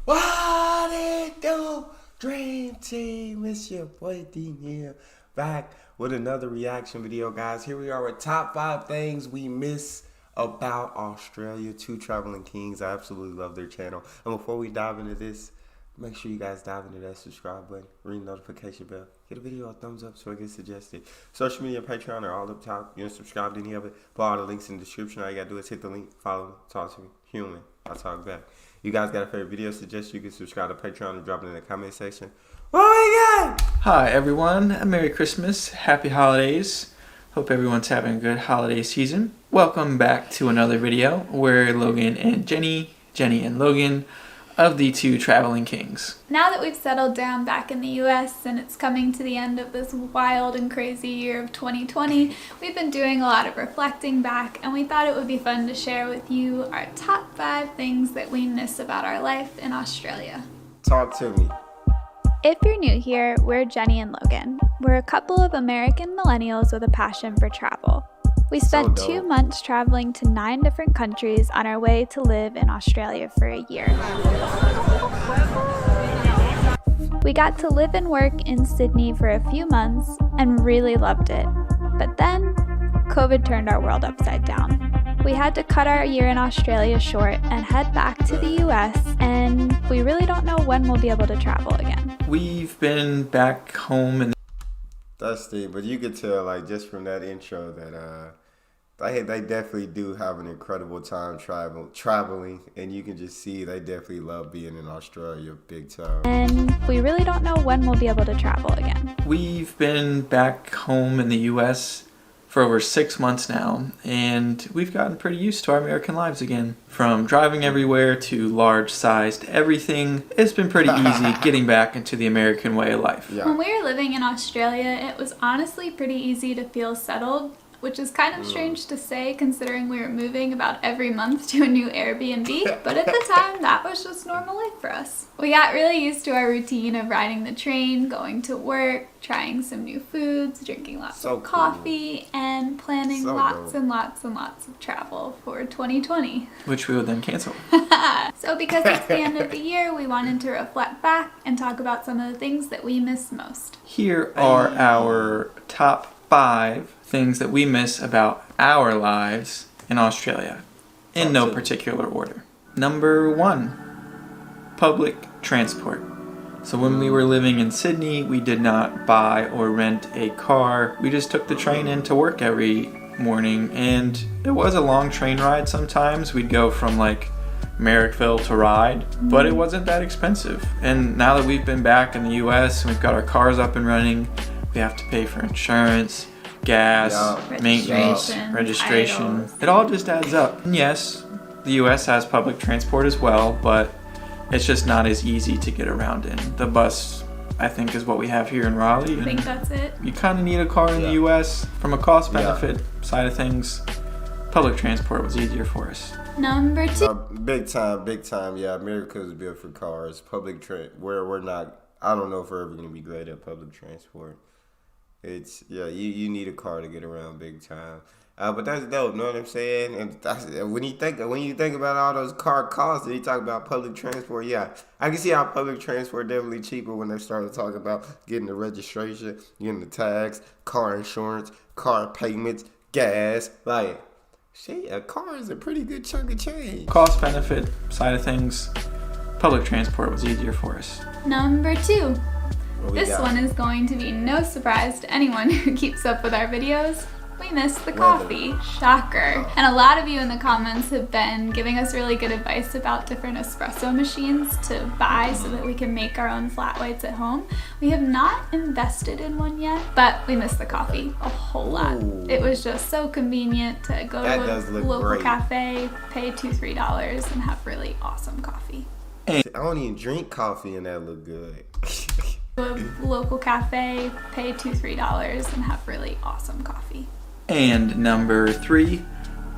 What it do, Dream Team? It's your boy Neal back with another reaction video, guys. Here we are with top 5 things we miss about Australia. 2 traveling kings. I absolutely love their channel. And before we dive into this, make sure you guys dive into that subscribe button, ring the notification bell, get a video a thumbs up so it gets suggested. Social media and Patreon are all up top. You don't subscribe to any of it, put all the links in the description. All you gotta do is hit the link, follow me, talk to me, human. I'll talk back. You guys got a favorite video suggestion, you can subscribe to Patreon and drop it in the comment section. Oh my God! Hi everyone, Merry Christmas, Happy Holidays. Hope everyone's having a good holiday season. Welcome back to another video where Logan and Jenny and Logan of the 2 traveling kings. Now that we've settled down back in the US and it's coming to the end of this wild and crazy year of 2020, we've been doing a lot of reflecting back, and we thought it would be fun to share with you our top 5 things that we miss about our life in Australia. Talk to me. If you're new here, we're Jenny and Logan. We're a couple of American millennials with a passion for travel. We spent 2 months traveling to 9 different countries on our way to live in Australia for a year. We got to live and work in Sydney for a few months and really loved it. But then, COVID turned our world upside down. We had to cut our year in Australia short and head back to the US, and we really don't know when we'll be able to travel again. We've been back home and Dusty, but you could tell, like, just from that intro that they definitely do have an incredible time traveling, and you can just see they definitely love being in Australia big time. And we really don't know when we'll be able to travel again. we've been back home in the US for over 6 months now, and we've gotten pretty used to our American lives again. From driving everywhere to large-sized everything, it's been pretty easy getting back into the American way of life. Yeah. When we were living in Australia, it was honestly pretty easy to feel settled, which is kind of strange to say considering we were moving about every month to a new Airbnb, but at the time that was just normal life for us. We got really used to our routine of riding the train, going to work, trying some new foods, drinking lots of coffee, and planning lots and lots and lots of travel for 2020. Which we would then cancel. So because it's the end of the year, we wanted to reflect back and talk about some of the things that we miss most. Here are our top 5 things that we miss about our lives in Australia, in no particular order. Number 1, public transport. So when we were living in Sydney, we did not buy or rent a car. We just took the train into work every morning, and it was a long train ride sometimes. We'd go from like Marrickville to Ryde, but it wasn't that expensive. And now that we've been back in the US and we've got our cars up and running, we have to pay for insurance, gas, maintenance, registration. Titles. It all just adds up. And yes, the US has public transport as well, but it's just not as easy to get around in. The bus, I think, is what we have here in Raleigh. I think that's it. You kind of need a car in the US. From a cost benefit side of things, public transport was easier for us. Number 2. Big time. Yeah, America is built for cars. We're not. I don't know if we're ever gonna be great at public transport. It's you need a car to get around big time. But that's dope. Know what I'm saying? And when you think about all those car costs, and you talk about public transport, yeah, I can see how public transport definitely cheaper when they started talking about getting the registration, getting the tags, car insurance, car payments, gas. Like, shit, a car is a pretty good chunk of change. Cost benefit side of things, public transport was easier for us. Number 2. This one is going to be no surprise to anyone who keeps up with our videos. We miss the coffee. Shocker. And a lot of you in the comments have been giving us really good advice about different espresso machines to buy so that we can make our own flat whites at home. We have not invested in one yet, but we miss the coffee a whole lot. It was just so convenient to go to a local cafe, pay $2-3 and have really awesome coffee. I don't even drink coffee and that look good. A local cafe, pay $2-3 and have really awesome coffee. And number 3,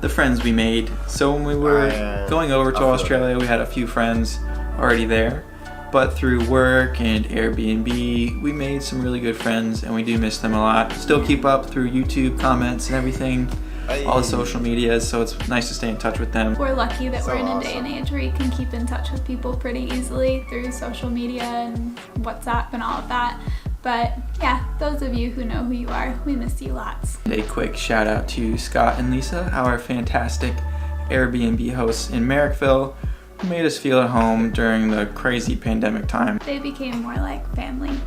the friends we made. So when we were going over to Australia, we had a few friends already there, but through work and Airbnb, we made some really good friends, and we do miss them a lot. Still keep up through YouTube comments and everything. all the social medias, so it's nice to stay in touch with them. We're lucky that So we're in a awesome. day and age where you can keep in touch with people pretty easily through social media and WhatsApp and all of that. But yeah, those of you who know who you are, we miss you lots. A quick shout out to Scott and Lisa, our fantastic Airbnb hosts in Merrickville, who made us feel at home during the crazy pandemic time. They became more like family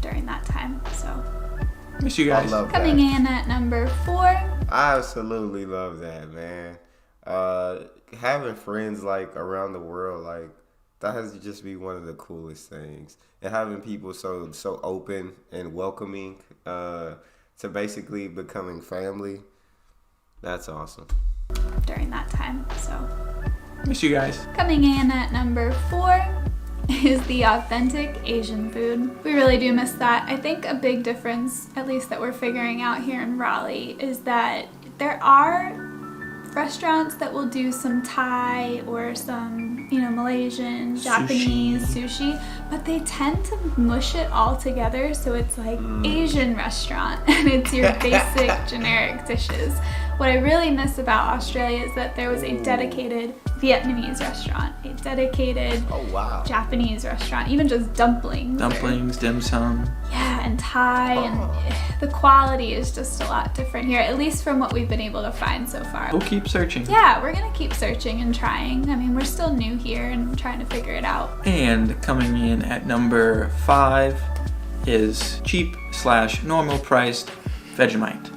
during that time, so. Miss you guys. I love Coming that. in at number 4. I absolutely love that, man. Having friends like around the world, like that has to just be one of the coolest things. And having people so open and welcoming to basically becoming family, that's awesome. During that time, so. Miss you guys. Coming in at number 4 is the authentic Asian food. We really do miss that. I think a big difference, at least that we're figuring out here in Raleigh, is that there are restaurants that will do some Thai or some, Malaysian, Japanese sushi, but they tend to mush it all together, so it's like Asian restaurant and it's your basic generic dishes. What I really miss about Australia is that there was a dedicated Vietnamese restaurant, a dedicated Japanese restaurant, even just dumplings. Dumplings, dim sum. Yeah, and Thai, and the quality is just a lot different here, at least from what we've been able to find so far. We'll keep searching. Yeah, we're gonna keep searching and trying. I mean, we're still new here and trying to figure it out. And coming in at number 5 is cheap/normal priced Vegemite.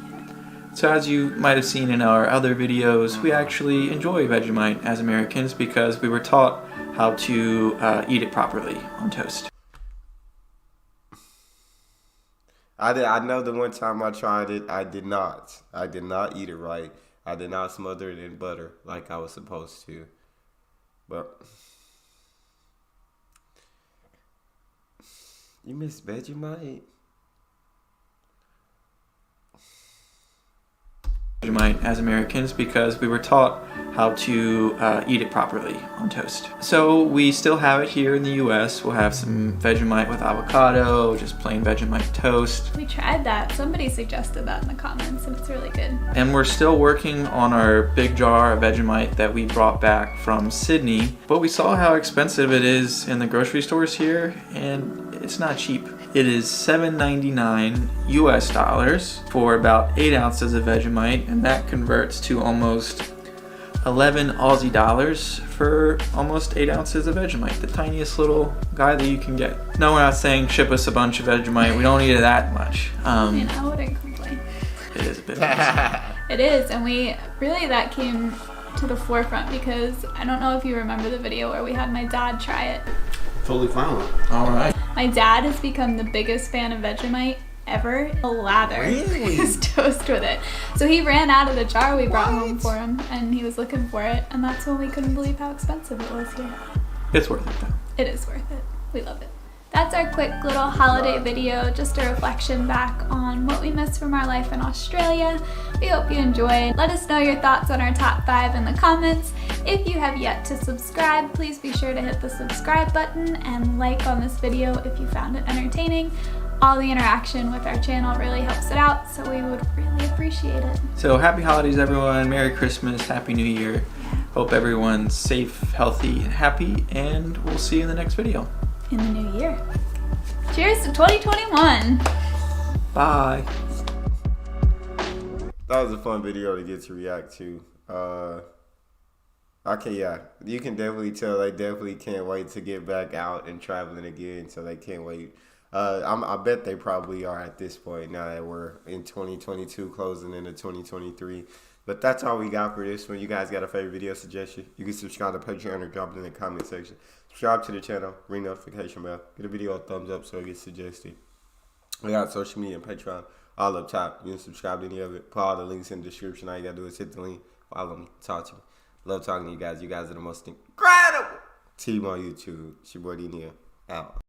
So as you might have seen in our other videos, we actually enjoy Vegemite as Americans because we were taught how to eat it properly on toast. I know the one time I tried it, I did not eat it right. I did not smother it in butter like I was supposed to. But you miss Vegemite? Vegemite as Americans because we were taught how to eat it properly on toast. So we still have it here in the US. We'll have some Vegemite with avocado, just plain Vegemite toast. We tried that. Somebody suggested that in the comments, and it's really good. And we're still working on our big jar of Vegemite that we brought back from Sydney, but we saw how expensive it is in the grocery stores here, and it's not cheap. It is $7.99 US dollars for about 8 ounces of Vegemite, and that converts to almost 11 Aussie dollars for almost 8 ounces of Vegemite, the tiniest little guy that you can get. No, we're not saying ship us a bunch of Vegemite. We don't need it that much. I mean, I wouldn't complain. It is a bit pricey. It is, and that came to the forefront because I don't know if you remember the video where we had my dad try it. Totally fine with it. All right. My dad has become the biggest fan of Vegemite ever. He'll lather his toast with it. So he ran out of the jar we brought home for him, and he was looking for it, and that's when we couldn't believe how expensive it was here. It's worth it though. It is worth it. We love it. That's our quick little holiday video, just a reflection back on what we miss from our life in Australia. We hope you enjoyed. Let us know your thoughts on our top 5 in the comments. If you have yet to subscribe, please be sure to hit the subscribe button and like on this video if you found it entertaining. All the interaction with our channel really helps it out, so we would really appreciate it. So happy holidays everyone, Merry Christmas, Happy New Year. Hope everyone's safe, healthy, and happy, and we'll see you in the next video. In the new year. Cheers to 2021. Bye. That was a fun video to get to react to. You can definitely tell they definitely can't wait to get back out and traveling again, so they can't wait. I bet they probably are at this point now that we're in 2022 closing into 2023. But that's all we got for this one. You guys got a favorite video suggestion? You can subscribe to Patreon or drop it in the comment section. Subscribe to the channel, ring notification bell, get a video a thumbs up so it gets suggested. We got social media and Patreon all up top. You can subscribe to any of it. Put all the links in the description. All you gotta do is hit the link, follow me, talk to me. Love talking to you guys. You guys are the most incredible team on YouTube. It's your boy Neal. Out.